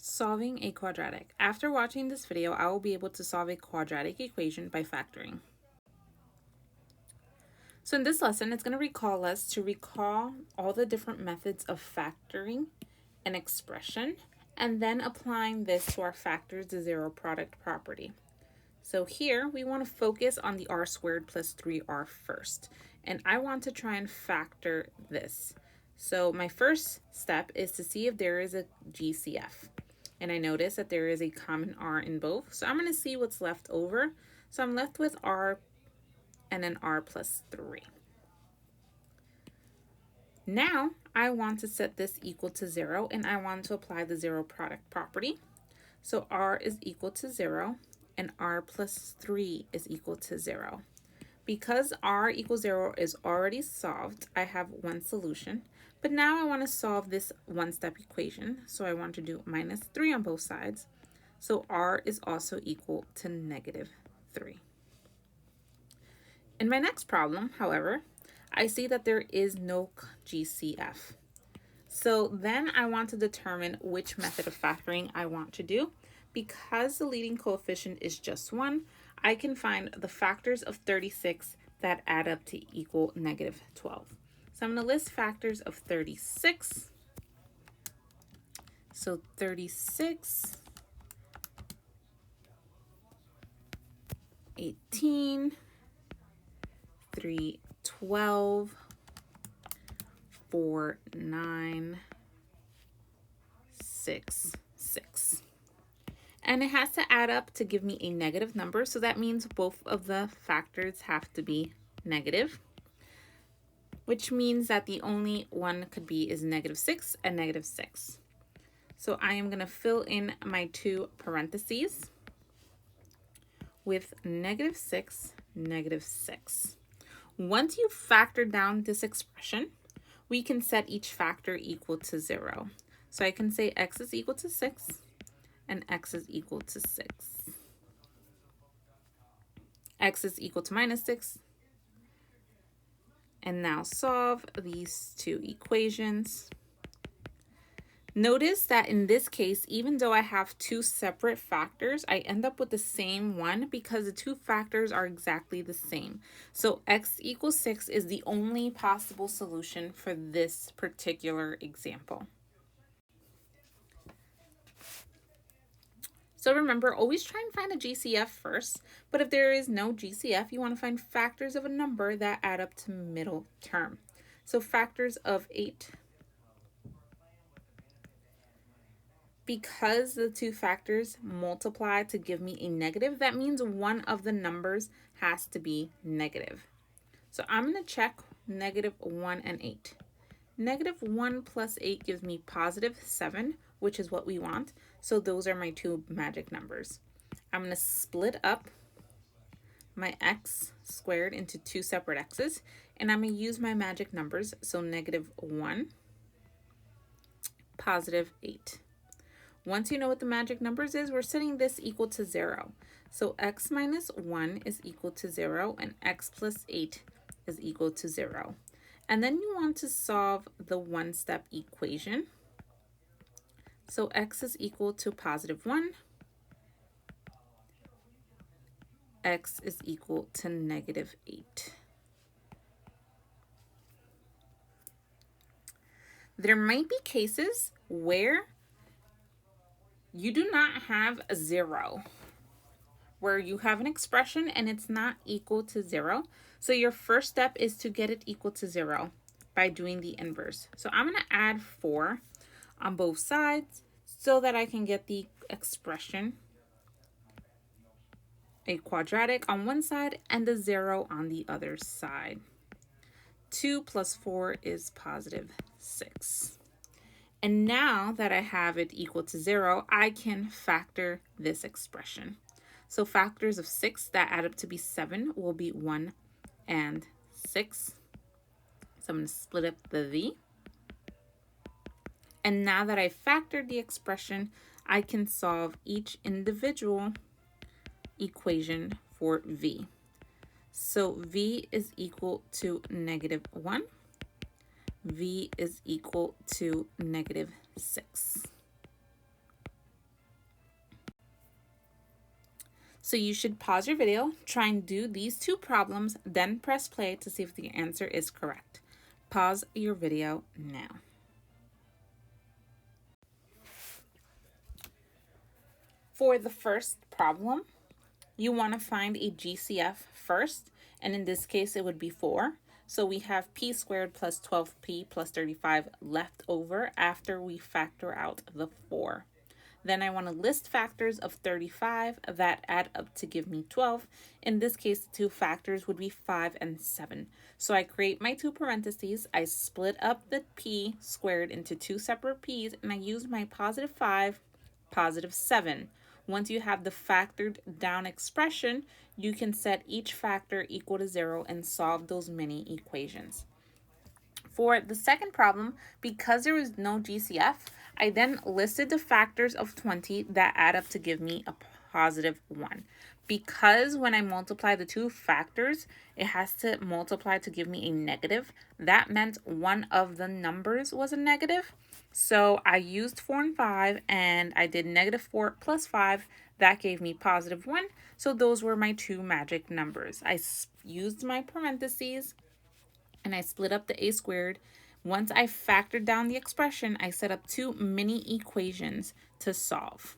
Solving a quadratic. After watching this video, I will be able to solve a quadratic equation by factoring. So in this lesson, it's going to recall us to recall all the different methods of factoring an expression and then applying this to our factors, the zero product property. So here we want to focus on the r squared plus 3r first, and I want to try and factor this. So my first step is to see if there is a GCF. And I notice that there is a common r in both. So I'm going to see what's left over. So I'm left with r and then r plus 3. Now I want to set this equal to 0, and I want to apply the zero product property. So r is equal to 0 and r plus 3 is equal to 0. Because r equals 0 is already solved, I have one solution. But now I want to solve this one-step equation. So I want to do minus 3 on both sides. So r is also equal to negative 3. In my next problem, however, I see that there is no GCF. So then I want to determine which method of factoring I want to do. Because the leading coefficient is just 1, I can find the factors of 36 that add up to equal negative 12. So I'm going to list factors of 36. So 36, 18, 3, 12, 4, 9, 6, 6. And it has to add up to give me a negative number, so that means both of the factors have to be negative, which means that the only one could be is negative 6 and negative 6. So I am going to fill in my two parentheses with negative 6, negative 6. Once you factor down this expression, we can set each factor equal to 0. So I can say x is equal to 6 and x is equal to 6. X is equal to minus 6. And now solve these two equations. Notice that in this case, even though I have two separate factors, I end up with the same one because the two factors are exactly the same. So x equals 6 is the only possible solution for this particular example. So remember, always try and find a GCF first, but if there is no GCF, you want to find factors of a number that add up to middle term. So factors of 8. Because the two factors multiply to give me a negative, that means one of the numbers has to be negative. So I'm going to check negative 1 and 8. Negative 1 plus 8 gives me positive 7, which is what we want. So those are my two magic numbers. I'm going to split up my x squared into two separate x's, and I'm going to use my magic numbers. So negative 1, positive 8. Once you know what the magic numbers is, we're setting this equal to 0. So x minus 1 is equal to 0, and x plus 8 is equal to 0. And then you want to solve the one-step equation. So x is equal to positive 1. X is equal to negative 8. There might be cases where you do not have a 0, where you have an expression and it's not equal to 0. So your first step is to get it equal to 0 by doing the inverse. So I'm going to add 4 on both sides so that I can get the expression, a quadratic on one side and the 0 on the other side. 2 plus 4 is positive 6. And now that I have it equal to 0, I can factor this expression. So factors of 6 that add up to be 7 will be 1 and 6. So I'm going to split up the v. And now that I've factored the expression, I can solve each individual equation for v. So v is equal to negative 1. V is equal to negative 6. So you should pause your video, try and do these two problems, then press play to see if the answer is correct. Pause your video now. For the first problem, you want to find a GCF first, and in this case it would be 4. So we have p squared plus 12p plus 35 left over after we factor out the 4. Then I want to list factors of 35 that add up to give me 12. In this case, the two factors would be 5 and 7. So I create my two parentheses, I split up the p squared into two separate p's, and I use my positive 5, positive 7. Once you have the factored down expression, you can set each factor equal to 0 and solve those mini equations. For the second problem, because there was no GCF, I then listed the factors of 20 that add up to give me a positive 1. Because when I multiply the two factors, it has to multiply to give me a negative. That meant one of the numbers was a negative. So I used 4 and 5, and I did negative 4 plus 5. That gave me positive 1. So those were my two magic numbers. I used my parentheses, and I split up the a squared. Once I factored down the expression, I set up two mini equations to solve.